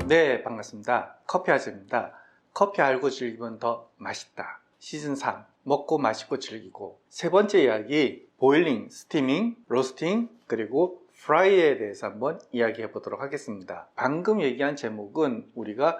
네, 반갑습니다. 커피아즈입니다. 커피 알고 즐기면 더 맛있다. 시즌 3 먹고 마시고 즐기고, 세 번째 이야기 보일링, 스티밍, 로스팅, 그리고 프라이에 대해서 한번 이야기해 보도록 하겠습니다. 방금 얘기한 제목은 우리가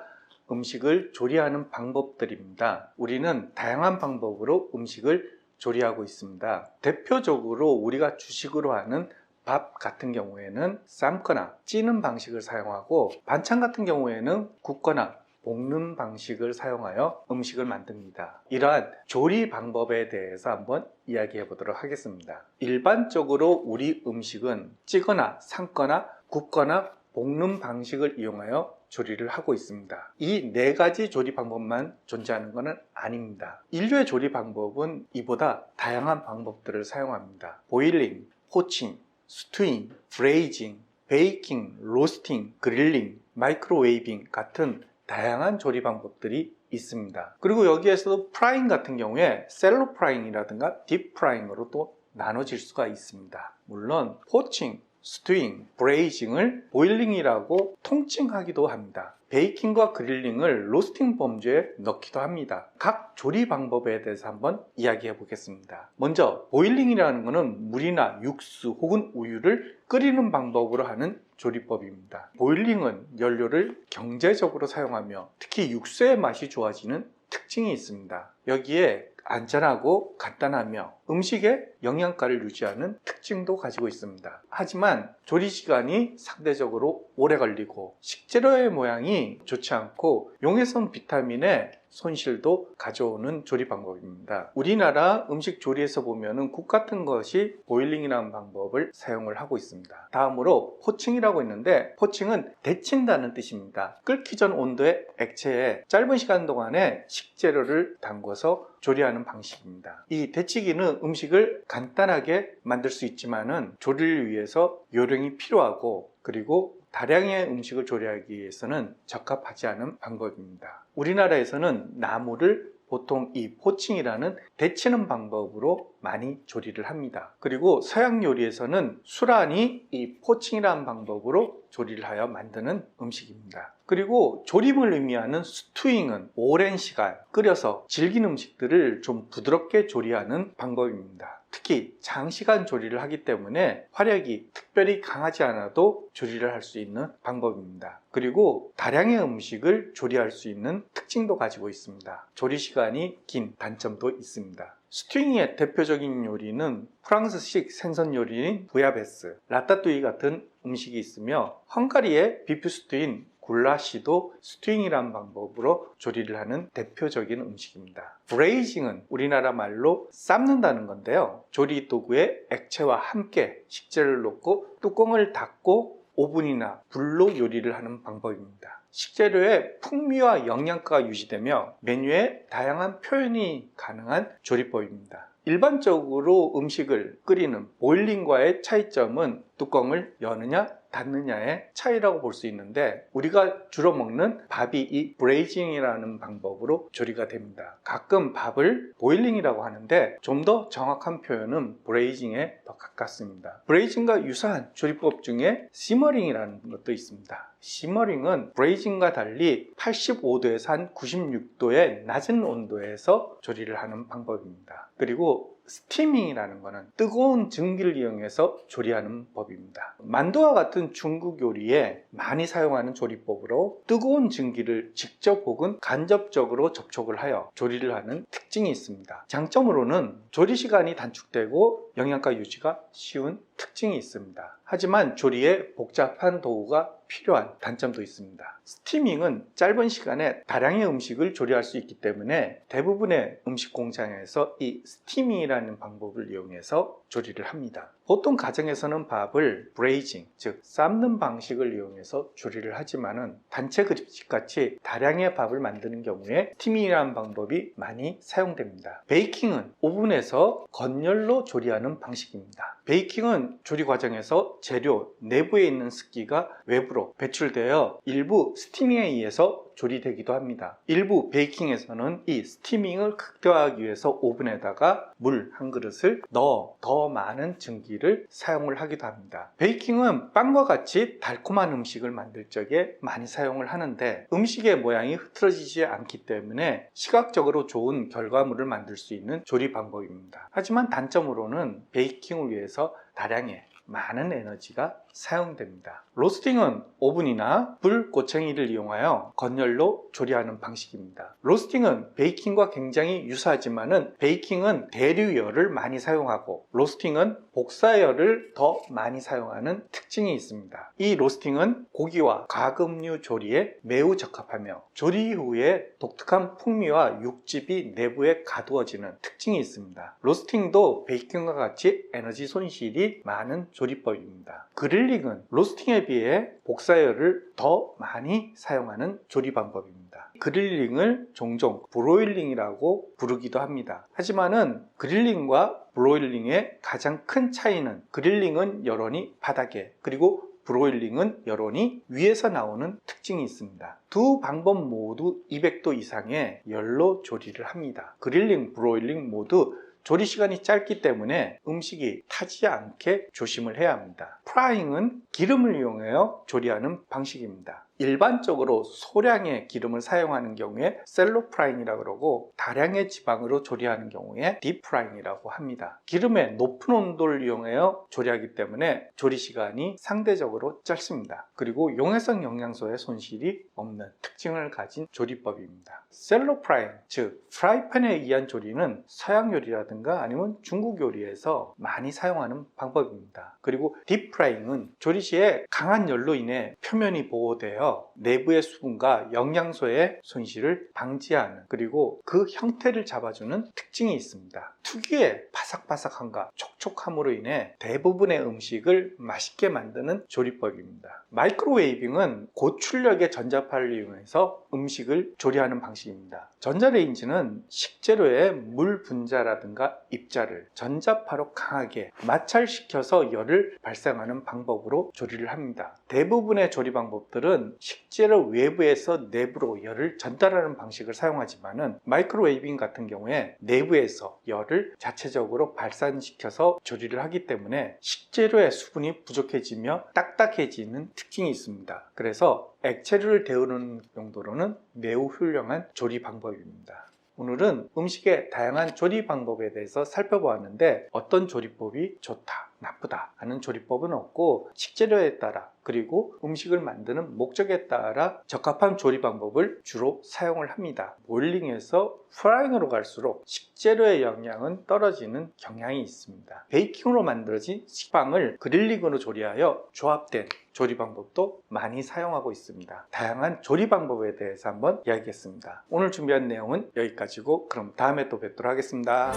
음식을 조리하는 방법들입니다. 우리는 다양한 방법으로 음식을 조리하고 있습니다. 대표적으로 우리가 주식으로 하는 밥 같은 경우에는 삶거나 찌는 방식을 사용하고, 반찬 같은 경우에는 굽거나 볶는 방식을 사용하여 음식을 만듭니다. 이러한 조리 방법에 대해서 한번 이야기해 보도록 하겠습니다. 일반적으로 우리 음식은 찌거나 삶거나 굽거나 볶는 방식을 이용하여 조리를 하고 있습니다. 이 네 가지 조리 방법만 존재하는 것은 아닙니다. 인류의 조리 방법은 이보다 다양한 방법들을 사용합니다. 보일링, 포칭, 스튜잉, 브레이징, 베이킹, 로스팅, 그릴링, 마이크로웨이빙 같은 다양한 조리 방법들이 있습니다. 그리고 여기에서도 프라잉 같은 경우에 셀로 프라잉이라든가 딥 프라잉으로 또 나눠질 수가 있습니다. 물론 포칭, 스튜잉, 브레이징을 보일링이라고 통칭하기도 합니다. 베이킹과 그릴링을 로스팅 범주에 넣기도 합니다. 각 조리 방법에 대해서 한번 이야기해 보겠습니다. 먼저 보일링이라는 것은 물이나 육수 혹은 우유를 끓이는 방법으로 하는 조리법입니다. 보일링은 연료를 경제적으로 사용하며 특히 육수의 맛이 좋아지는 특징이 있습니다. 여기에 안전하고 간단하며 음식의 영양가를 유지하는 특징도 가지고 있습니다. 하지만 조리 시간이 상대적으로 오래 걸리고 식재료의 모양이 좋지 않고 용해성 비타민의 손실도 가져오는 조리 방법입니다. 우리나라 음식 조리에서 보면은 국 같은 것이 보일링이라는 방법을 사용을 하고 있습니다. 다음으로 포칭이라고 있는데, 포칭은 데친다는 뜻입니다. 끓기 전 온도의 액체에 짧은 시간 동안에 식재료를 담궈서 조리하는 방식입니다. 이 데치기는 음식을 간단하게 만들 수 있지만은 조리를 위해서 요령이 필요하고, 그리고 다량의 음식을 조리하기 위해서는 적합하지 않은 방법입니다. 우리나라에서는 나물을 보통 이 포칭이라는 데치는 방법으로 많이 조리를 합니다. 그리고 서양 요리에서는 수란이 이 포칭이라는 방법으로 조리를 하여 만드는 음식입니다. 그리고 조림을 의미하는 스튜잉은 오랜 시간 끓여서 질긴 음식들을 좀 부드럽게 조리하는 방법입니다. 특히 장시간 조리를 하기 때문에 화력이 특별히 강하지 않아도 조리를 할 수 있는 방법입니다. 그리고 다량의 음식을 조리할 수 있는 특징도 가지고 있습니다. 조리 시간이 긴 단점도 있습니다. 스튜잉의 대표적인 요리는 프랑스식 생선 요리인 부야베스, 라따뚜이 같은 음식이 있으며, 헝가리의 비프 스튜인 굴라시도 스튜잉이라는 방법으로 조리를 하는 대표적인 음식입니다. 브레이징은 우리나라 말로 삶는다는 건데요, 조리 도구에 액체와 함께 식재료를 넣고 뚜껑을 닫고 오븐이나 불로 요리를 하는 방법입니다. 식재료의 풍미와 영양가가 유지되며 메뉴에 다양한 표현이 가능한 조리법입니다. 일반적으로 음식을 끓이는 보일링과의 차이점은 뚜껑을 여느냐 닫느냐의 차이라고 볼 수 있는데, 우리가 주로 먹는 밥이 이 브레이징이라는 방법으로 조리가 됩니다. 가끔 밥을 보일링이라고 하는데 좀 더 정확한 표현은 브레이징에 더 가깝습니다. 브레이징과 유사한 조리법 중에 시머링이라는 것도 있습니다. 시머링은 브레이징과 달리 85도에서 한 96도의 낮은 온도에서 조리를 하는 방법입니다. 그리고 스티밍이라는 것은 뜨거운 증기를 이용해서 조리하는 법입니다. 만두와 같은 중국 요리에 많이 사용하는 조리법으로 뜨거운 증기를 직접 혹은 간접적으로 접촉을 하여 조리를 하는 특징이 있습니다. 장점으로는 조리 시간이 단축되고 영양가 유지가 쉬운 특징이 있습니다. 하지만 조리에 복잡한 도구가 필요한 단점도 있습니다. 스티밍은 짧은 시간에 다량의 음식을 조리할 수 있기 때문에 대부분의 음식 공장에서 이 스티밍이라는 방법을 이용해서 조리를 합니다. 보통 가정에서는 밥을 브레이징, 즉 삶는 방식을 이용해서 조리를 하지만은 단체 그릇식 같이 다량의 밥을 만드는 경우에 스티밍이라는 방법이 많이 사용됩니다. 베이킹은 오븐에서 건열로 조리하는 방식입니다. 베이킹은 조리 과정에서 재료 내부에 있는 습기가 외부로 배출되어 일부 스티밍에 의해서 조리되기도 합니다. 일부 베이킹에서는 이 스티밍을 극대화하기 위해서 오븐에다가 물 한 그릇을 넣어 더 많은 증기를 사용을 하기도 합니다. 베이킹은 빵과 같이 달콤한 음식을 만들 적에 많이 사용을 하는데 음식의 모양이 흐트러지지 않기 때문에 시각적으로 좋은 결과물을 만들 수 있는 조리 방법입니다. 하지만 단점으로는 베이킹을 위해서 다량의 많은 에너지가 사용됩니다. 로스팅은 오븐이나 불 고챙이를 이용하여 건열로 조리하는 방식입니다. 로스팅은 베이킹과 굉장히 유사하지만은 베이킹은 대류열을 많이 사용하고 로스팅은 복사열을 더 많이 사용하는 특징이 있습니다. 이 로스팅은 고기와 가금류 조리에 매우 적합하며 조리 후에 독특한 풍미와 육즙이 내부에 가두어지는 특징이 있습니다. 로스팅도 베이킹과 같이 에너지 손실이 많은 조리법입니다. 그릴링은 로스팅에 비해 복사열을 더 많이 사용하는 조리 방법입니다. 그릴링을 종종 브로일링이라고 부르기도 합니다. 하지만은 그릴링과 브로일링의 가장 큰 차이는 그릴링은 여론이 바닥에 그리고 브로일링은 여론이 위에서 나오는 특징이 있습니다. 두 방법 모두 200도 이상의 열로 조리를 합니다. 그릴링, 브로일링 모두 조리 시간이 짧기 때문에 음식이 타지 않게 조심을 해야 합니다. 프라잉은 기름을 이용하여 조리하는 방식입니다. 일반적으로 소량의 기름을 사용하는 경우에 셀로 프라잉이라고 그러고 다량의 지방으로 조리하는 경우에 딥 프라잉이라고 합니다. 기름의 높은 온도를 이용하여 조리하기 때문에 조리 시간이 상대적으로 짧습니다. 그리고 용해성 영양소의 손실이 없는 특징을 가진 조리법입니다. 셀로 프라잉, 즉 프라이팬에 의한 조리는 서양 요리라든가 아니면 중국 요리에서 많이 사용하는 방법입니다. 그리고 딥 프라잉은 조리 시에 강한 열로 인해 표면이 보호되어 내부의 수분과 영양소의 손실을 방지하는 그리고 그 형태를 잡아주는 특징이 있습니다. 특유의 바삭바삭함과 촉촉함으로 인해 대부분의 음식을 맛있게 만드는 조리법입니다. 마이크로웨이빙은 고출력의 전자파를 이용해서 음식을 조리하는 방식입니다. 전자레인지는 식재료의 물 분자라든가 입자를 전자파로 강하게 마찰시켜서 열을 발생하는 방법으로 조리를 합니다. 대부분의 조리 방법들은 식재료 외부에서 내부로 열을 전달하는 방식을 사용하지만은 마이크로웨이빙 같은 경우에 내부에서 열을 자체적으로 발산시켜서 조리를 하기 때문에 식재료의 수분이 부족해지며 딱딱해지는 특징이 있습니다. 그래서 액체류를 데우는 용도로는 매우 훌륭한 조리 방법입니다. 오늘은 음식의 다양한 조리 방법에 대해서 살펴보았는데 어떤 조리법이 좋다, 나쁘다 하는 조리법은 없고 식재료에 따라 그리고 음식을 만드는 목적에 따라 적합한 조리 방법을 주로 사용을 합니다. 보일링에서 프라잉으로 갈수록 식재료의 영양은 떨어지는 경향이 있습니다. 베이킹으로 만들어진 식빵을 그릴링으로 조리하여 조합된 조리 방법도 많이 사용하고 있습니다. 다양한 조리 방법에 대해서 한번 이야기했습니다. 오늘 준비한 내용은 여기까지고 그럼 다음에 또 뵙도록 하겠습니다.